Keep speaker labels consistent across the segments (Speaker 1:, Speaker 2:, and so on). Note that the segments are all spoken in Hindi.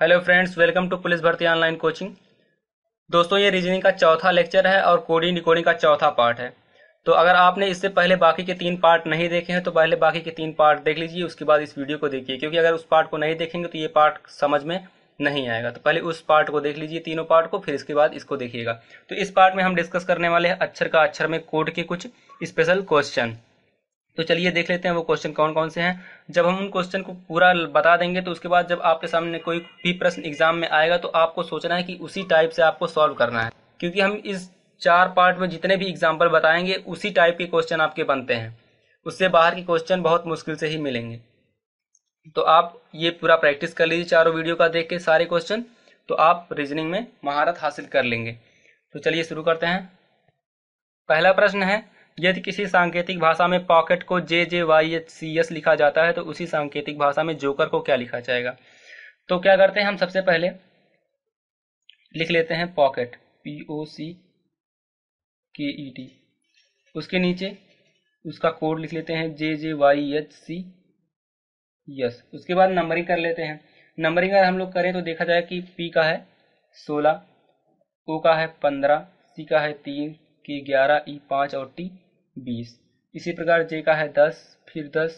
Speaker 1: Hello friends, welcome to police भर्ती ऑनलाइन कोचिंग। दोस्तों, ये रीजनिंग का चौथा लेक्चर है और कोडिंग डिकोडिंग का चौथा पार्ट है। तो अगर आपने इससे पहले बाकी के 3 पार्ट नहीं देखे हैं तो पहले बाकी के 3 पार्ट देख लीजिए, उसके बाद इस वीडियो को देखिए, क्योंकि अगर उस पार्ट को नहीं देखेंगे तो ये पार्ट समझ में नहीं आएगा। तो पहले उस पार्ट को देख लीजिए, तीनों पार्ट को, फिर इसके बाद इसको देखिएगा। तो इस पार्ट में हम डिस्कस करने वाले हैं अक्षर का अक्षर में कोड के कुछ स्पेशल क्वेश्चन। तो चलिए देख लेते हैं वो क्वेश्चन कौन कौन से हैं। जब हम उन क्वेश्चन को पूरा बता देंगे तो उसके बाद जब आपके सामने कोई भी प्रश्न एग्जाम में आएगा तो आपको सोचना है कि उसी टाइप से आपको सॉल्व करना है, क्योंकि हम इस 4 पार्ट में जितने भी एग्जाम्पल बताएंगे उसी टाइप के क्वेश्चन आपके बनते हैं। उससे बाहर के क्वेश्चन बहुत मुश्किल से ही मिलेंगे। तो आप ये पूरा प्रैक्टिस कर लीजिए चारों वीडियो का देख के सारे क्वेश्चन, तो आप रीजनिंग में महारत हासिल कर लेंगे। तो चलिए शुरू करते हैं। पहला प्रश्न है, यदि किसी सांकेतिक भाषा में पॉकेट को JJYHCS लिखा जाता है तो उसी सांकेतिक भाषा में जोकर को क्या लिखा जाएगा। तो क्या करते हैं, हम सबसे पहले लिख लेते हैं पॉकेट, POCKET। उसके नीचे उसका कोड लिख लेते हैं JJYHCS। उसके बाद नंबरिंग कर लेते हैं। नंबरिंग अगर हम लोग करें तो देखा जाए कि P का है 16, O का है 15, C का है 3, K 11, E 5 और T 20। इसी प्रकार J का है 10, फिर 10,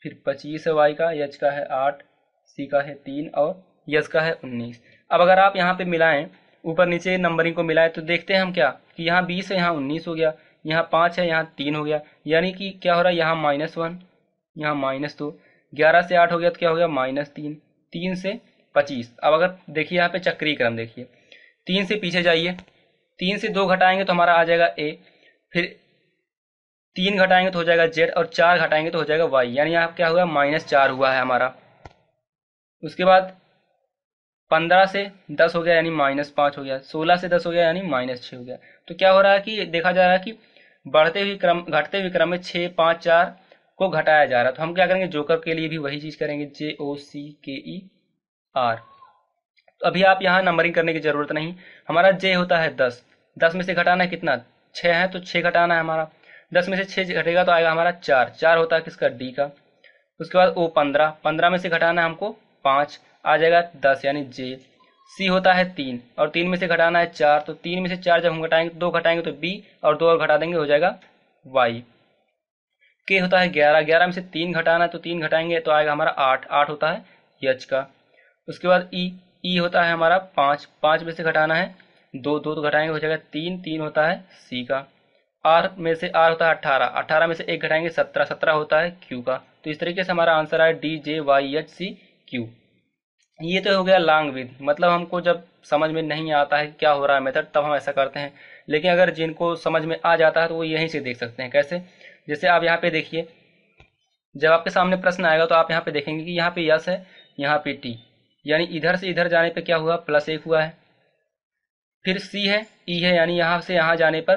Speaker 1: फिर 25 है Y का, H का है 8, C का है 3 और S का है 19। अब अगर आप यहाँ पे मिलाएं, ऊपर नीचे नंबरिंग को मिलाएं तो देखते हैं हम क्या कि यहाँ 20 है, यहाँ 19 हो गया, यहाँ 5 है, यहाँ 3 हो गया, यानी कि क्या हो रहा है, यहाँ -1, यहाँ -2, 11 से 8 हो गया तो क्या हो गया -3, 3 से 25। अब अगर देखिए यहाँ पे चक्रीय क्रम देखिए, 3 से पीछे जाइए, 3 से 2 घटाएंगे तो हमारा आ जाएगा A, फिर 3 घटाएंगे तो हो जाएगा Z और 4 घटाएंगे तो हो जाएगा Y, यानी यहाँ क्या हुआ, -4 हुआ है हमारा। उसके बाद 15 से 10 हो गया यानी -5 हो गया, 16 से 10 हो गया यानी -6 हो गया। तो क्या हो रहा है कि देखा जा रहा है कि बढ़ते हुए क्रम घटते हुए क्रम में 6, 5, 4 को घटाया जा रहा है। तो हम क्या करेंगे, जोकर के लिए भी वही चीज करेंगे, JOCKER। तो अभी आप यहाँ नंबरिंग करने की जरूरत नहीं। हमारा J होता है 10, 10 में से घटाना है कितना, 6 है तो 6 घटाना है हमारा। 10 में से 6 घटेगा तो आएगा हमारा 4, 4 होता है किसका, D का। उसके बाद O 15, 15 में से घटाना है हमको 5, आ जाएगा 10 यानी J। C होता है 3 और 3 में से घटाना है 4, तो 3 में से 4 जब हम घटाएंगे 2 घटाएंगे तो B और 2 और घटा देंगे हो जाएगा Y। K होता है 11, 11 में से 3 घटाना है तो 3 घटाएंगे तो आएगा हमारा 8, 8 होता है H का। उसके बाद E होता है हमारा 5, 5 में से घटाना है 2, 2 तो घटाएंगे हो जाएगा 3, 3 होता है C का। R में से R होता है 18, 18 में से 1 घटाएंगे 17, 17 होता है Q का। तो इस तरीके से हमारा आंसर है DJYHCQ। ये तो हो गया लॉन्ग विद, मतलब हमको जब समझ में नहीं आता है क्या हो रहा है मेथड तब हम ऐसा करते हैं, लेकिन अगर जिनको समझ में आ जाता है तो वो यहीं से देख सकते हैं। कैसे, जैसे आप यहाँ पे देखिए, जब आपके सामने प्रश्न आएगा तो आप यहाँ पे देखेंगे कि यहाँ पे यस है, यहाँ पे टी, यानी इधर से इधर जाने पे क्या हुआ, +1 हुआ है। फिर C है, E है, यानी यहाँ से यहाँ जाने पर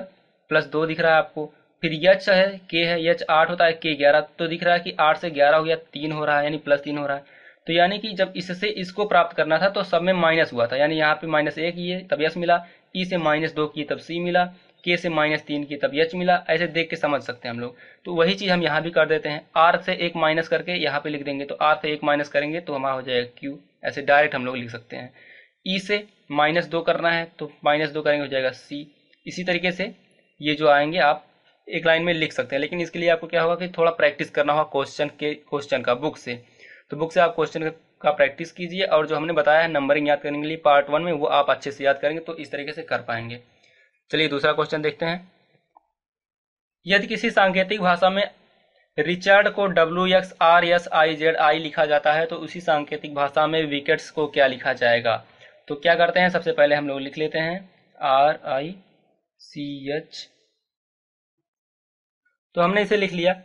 Speaker 1: +2 दिख रहा है आपको। फिर H है, K है, H 8 होता है, K 11, तो दिख रहा है कि 8 से 11 हो गया, 3 हो रहा है यानी +3 हो रहा है। तो यानी कि जब इससे इसको प्राप्त करना था तो सब में माइनस हुआ था, यानी यहाँ पे -1 किए तब यस मिला, E से -2 किए तब C मिला, K से -3 किए तब H मिला। ऐसे देख के समझ सकते हैं हम लोग। तो वही चीज़ हम यहाँ भी कर देते हैं, R से 1 माइनस करके यहाँ पे लिख देंगे, तो R से 1 माइनस करेंगे तो हमारा हो जाएगा Q। ऐसे डायरेक्ट हम लोग लिख सकते हैं। E से -2 करना है तो -2 करेंगे हो जाएगा C। इसी तरीके से ये जो आएंगे आप एक लाइन में लिख सकते हैं, लेकिन इसके लिए आपको क्या होगा कि थोड़ा प्रैक्टिस करना होगा क्वेश्चन का बुक से। तो बुक से आप क्वेश्चन का प्रैक्टिस कीजिए, और जो हमने बताया है नंबरिंग याद करने के लिए पार्ट 1 में, वो आप अच्छे से याद करेंगे तो इस तरीके से कर पाएंगे। चलिए दूसरा क्वेश्चन देखते हैं। यदि किसी सांकेतिक भाषा में रिचर्ड को WXRSIZI लिखा जाता है तो उसी सांकेतिक भाषा में विकेट्स को क्या लिखा जाएगा। तो क्या करते हैं, सबसे पहले हम लोग लिख लेते हैं RICH। तो हमने इसे लिख लिया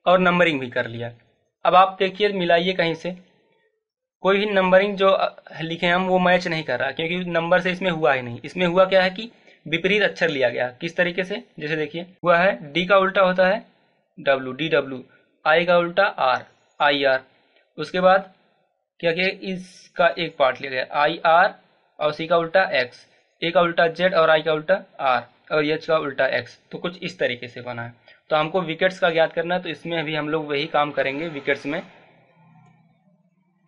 Speaker 1: और नंबरिंग भी कर लिया। अब आप देखिए, मिलाइए कहीं से, कोई भी नंबरिंग जो लिखे हम वो मैच नहीं कर रहा, क्योंकि नंबर से इसमें हुआ ही नहीं। इसमें हुआ क्या है कि विपरीत अक्षर लिया गया। किस तरीके से, जैसे देखिए हुआ है D का उल्टा होता है W, DW, I का उल्टा R, IR। उसके बाद क्या किया, इसका एक पार्ट लिया गया IR और C का उल्टा X, A का उल्टा Z और I का उल्टा R और H का उल्टा X। तो कुछ इस तरीके से बना है। तो हमको विकेट्स का ज्ञात करना है, तो इसमें भी हम लोग वही काम करेंगे विकेट्स में।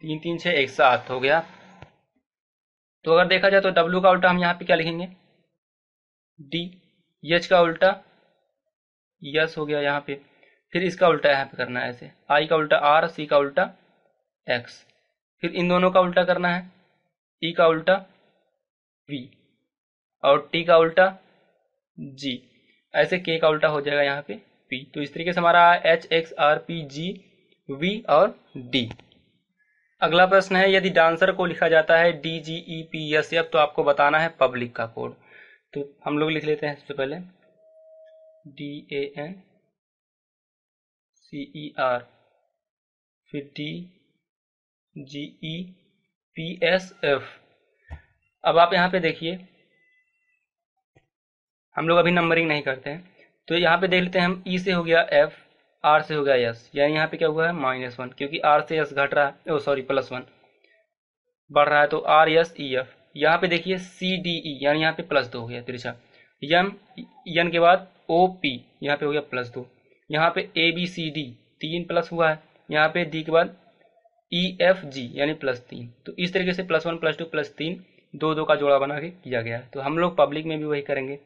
Speaker 1: 3 3 6 1 7 हो गया। तो अगर देखा जाए तो W का उल्टा हम यहाँ पे क्या लिखेंगे, D, H का उल्टा यस हो गया यहाँ पे, फिर इसका उल्टा यहाँ पे करना है ऐसे, I का उल्टा R, C का उल्टा X, फिर इन दोनों का उल्टा करना है, E का उल्टा V और T का उल्टा G, ऐसे K का उल्टा हो जाएगा यहाँ पे P। तो इस तरीके से हमारा H, X, R, P, G, V और D। अगला प्रश्न है, यदि डांसर को लिखा जाता है DGEPSF तो आपको बताना है पब्लिक का कोड। तो हम लोग लिख लेते हैं सबसे पहले DANCER, फिर DGEPSF। अब आप यहाँ पे देखिए, हम लोग अभी नंबरिंग नहीं करते हैं, तो यहाँ पे देख लेते हैं हम, E से हो गया F, R से हो गया S, यानी यहाँ पे क्या हुआ है -1, क्योंकि R से S घट रहा है, ओ सॉरी +1 बढ़ रहा है, तो RSEF। यहाँ पे देखिए CDE, यानी यहाँ पे +2 हो गया तिरछा, N के बाद OP, यहाँ पे हो गया +2, यहाँ पे ABCD 3 प्लस हुआ है, यहाँ पे D के बाद EFG यानी +3। तो इस तरीके से +1 +2 +3 2 का जोड़ा बना के किया गया है। तो हम लोग पब्लिक में भी वही करेंगे,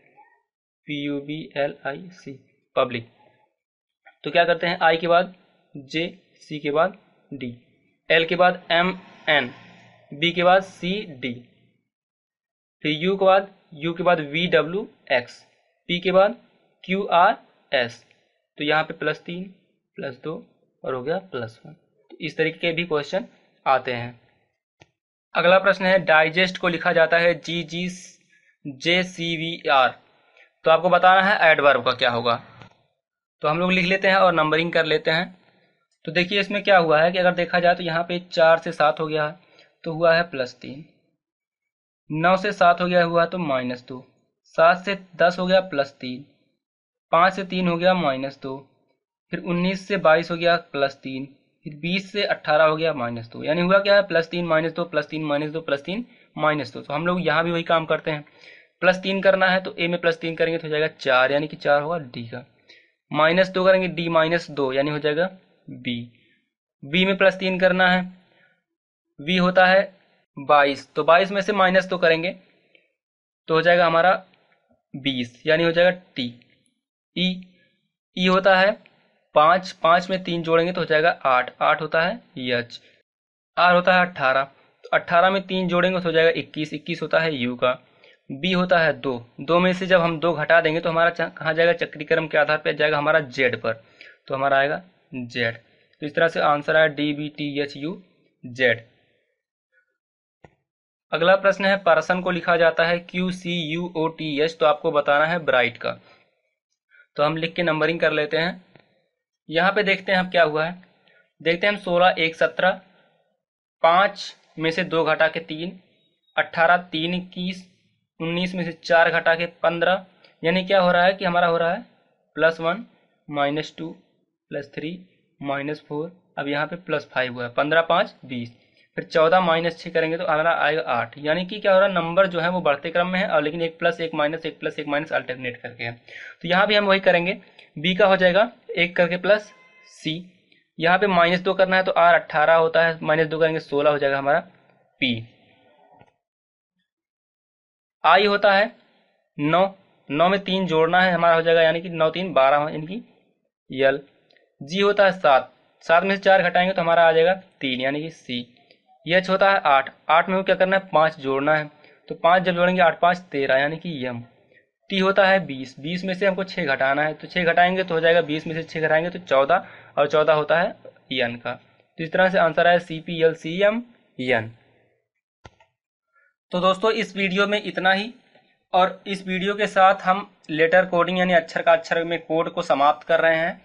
Speaker 1: PUBLIC पब्लिक। तो क्या करते हैं, I के बाद J, C के बाद D, L के बाद MN, B के बाद CD, फिर U के बाद VWX, P के बाद QRS। तो यहाँ पे +3 +2 और हो गया +1। तो इस तरीके के भी क्वेश्चन आते हैं। अगला प्रश्न है, डाइजेस्ट को लिखा जाता है GGJCVR तो आपको बताना है एडवर्ब का क्या होगा। तो हम लोग लिख लेते हैं और नंबरिंग कर लेते हैं। तो देखिए इसमें क्या हुआ है कि अगर देखा जाए तो यहाँ पे 4 से 7 हो गया है तो हुआ है +3, 9 से 7 हो गया हुआ तो -2, 7 से 10 हो गया +3, 5 से 3 हो गया -2, फिर 19 से 22 हो गया +3, फिर 20 से 18 हो गया -2, यानी हुआ क्या है +3 -2 +3 -2 +3 -2। तो हम लोग यहाँ भी वही काम करते हैं, +3 करना है तो A में +3 करेंगे तो हो जाएगा 4, यानी कि 4 होगा D का, -2 करेंगे D -2 यानी हो जाएगा B, B में +3 करना है, V होता है 22, तो 22 में से -2 करेंगे तो हो जाएगा हमारा 20 यानी हो जाएगा T। E होता है 5, 5 में 3 जोड़ेंगे तो हो जाएगा 8, 8 होता है H। R होता है 18, तो 18 में 3 जोड़ेंगे तो हो जाएगा 21, 21 होता है U का। B होता है 2, 2 में से जब हम 2 घटा देंगे तो हमारा कहाँ जाएगा, चक्री क्रम के आधार पर जाएगा हमारा Z पर, तो हमारा आएगा Z। तो इस तरह से आंसर आया DBTHUZ। अगला प्रश्न है, पर्सन को लिखा जाता है QCUOTH तो आपको बताना है ब्राइट का। तो हम लिख के नंबरिंग कर लेते हैं। यहाँ पे देखते हैं अब क्या हुआ है, देखते हैं हम 16 1 17, 5 में से 2 घटा के 3, 18 3 21, 19 में से 4 घटा के 15, यानी क्या हो रहा है कि हमारा हो रहा है +1 -2 +3 -4, अब यहाँ पे +5 हुआ है, 15 5 20, फिर 14 -6 करेंगे तो हमारा आएगा 8, यानी कि क्या हो रहा है नंबर जो है वो बढ़ते क्रम में है और लेकिन एक प्लस एक माइनस एक प्लस एक माइनस अल्टरनेट करके है। तो यहाँ भी हम वही करेंगे, B का हो जाएगा 1 करके प्लस C, यहाँ पे -2 करना है तो R 18 होता है, -2 करेंगे 16 हो जाएगा हमारा P। I होता है 9, 9 में 3 जोड़ना है हमारा हो जाएगा, यानी कि 9 3 12 यानी कि L। G होता है 7, 7 में से 4 घटाएंगे तो हमारा आ जाएगा 3 यानी कि C। H होता है 8, 8 में क्या करना है 5 जोड़ना है, तो 5 जब जोड़ेंगे 8 5 13 यानी कि M। T होता है 20, 20 में से हमको 6 घटाना है, तो 6 घटाएंगे तो हो जाएगा 20 में से 6 घटाएंगे तो 14 और 14 होता है N का। तो इस तरह से आंसर है CPLCMN। तो दोस्तों इस वीडियो में इतना ही, और इस वीडियो के साथ हम लेटर कोडिंग यानी अक्षर का अक्षर में कोड को समाप्त कर रहे हैं।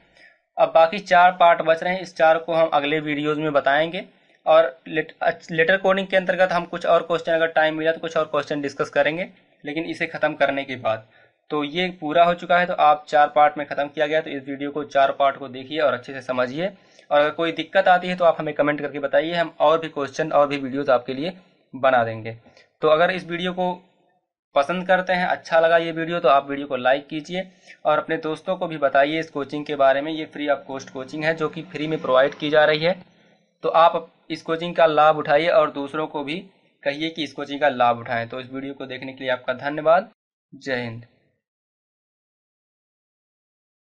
Speaker 1: अब बाकी 4 पार्ट बच रहे हैं, इस 4 को हम अगले वीडियोज में बताएंगे। और लेटर कोडिंग के अंतर्गत हम कुछ और क्वेश्चन अगर टाइम मिला तो कुछ और क्वेश्चन डिस्कस करेंगे, लेकिन इसे ख़त्म करने के बाद। तो ये पूरा हो चुका है, तो आप 4 पार्ट में ख़त्म किया गया, तो इस वीडियो को 4 पार्ट को देखिए और अच्छे से समझिए। और अगर कोई दिक्कत आती है तो आप हमें कमेंट करके बताइए, हम और भी क्वेश्चन और भी वीडियोज़ आपके लिए बना देंगे। तो अगर इस वीडियो को पसंद करते हैं, अच्छा लगा ये वीडियो, तो आप वीडियो को लाइक कीजिए और अपने दोस्तों को भी बताइए इस कोचिंग के बारे में। ये फ्री ऑफ कॉस्ट कोचिंग है जो कि फ्री में प्रोवाइड की जा रही है। तो आप इस कोचिंग का लाभ उठाइए और दूसरों को भी कहिए कि इस कोचिंग का लाभ उठाएं। तो इस वीडियो को देखने के लिए आपका धन्यवाद। जय हिंद।